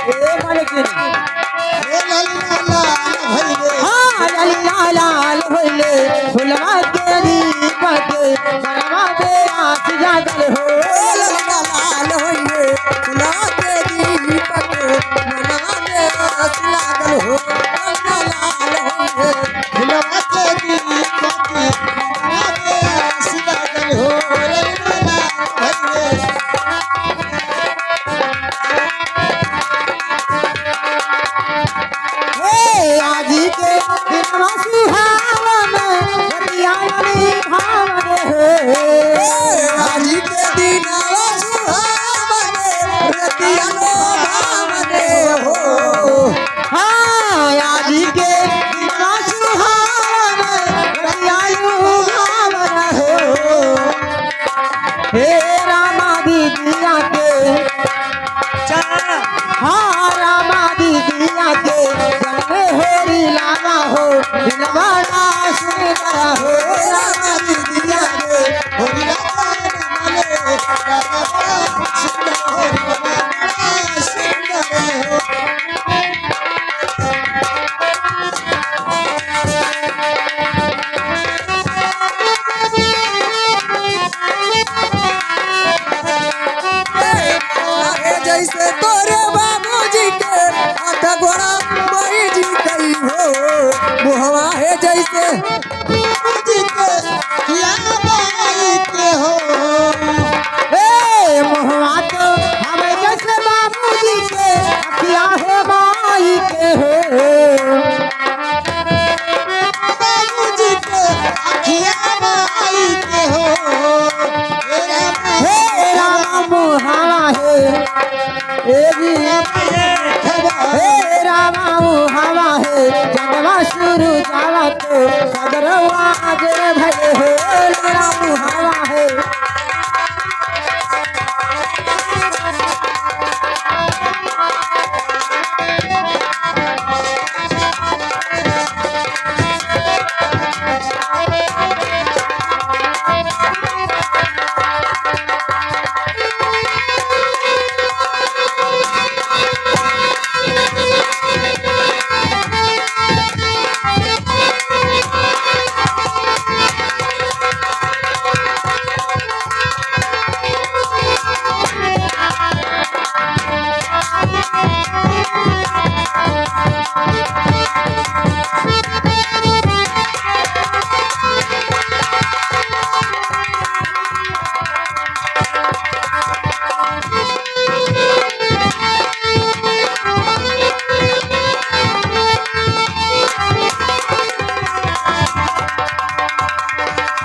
ए मालकिन ए लाल भइले हाँ लाल लाल होइले फुलवा के दीपक बनवा दे आस जागल हो लाल होइले फुलवा के दीपक मनवा में आस लागल हो लाल होइले फुलवा के दीपक मनवा में आस लागल हो लाल भइले आज के दिन सुहावन बतियानी भावन है आज के दिन सुहावन रतिया भावन हो हाँ आज के दिन सुहावन बतियानी भावन हो हे रामा दीदिया के हाँ रामा दीदिया के जन्मे होरी लावा हो दिलवाड़ा सुने बड़ा हो रामा दीदिया के होरी लावा माले रामा सुंदर होरी सुंदर हो जैसे तोरे बाबूजी के हाथ गोड़ा बही जी कई हो मुहवा है जैसे बाबूजी के किया बाई के हो ए मोहवा तो हमें जैसे बाबूजी के अखिया हो माई के हो बाबूजी के किया बाई के हो हे रामा मुहावा है ए जी हे रामा मुहावा है जगवा शुरू जावा तो सदरवा जे भले हो रामा मुहावा है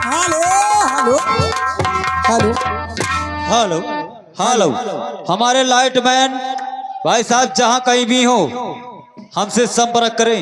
हेलो हेलो हेलो हमारे लाइट मैन भाई साहब जहाँ कहीं भी हो हमसे संपर्क करें।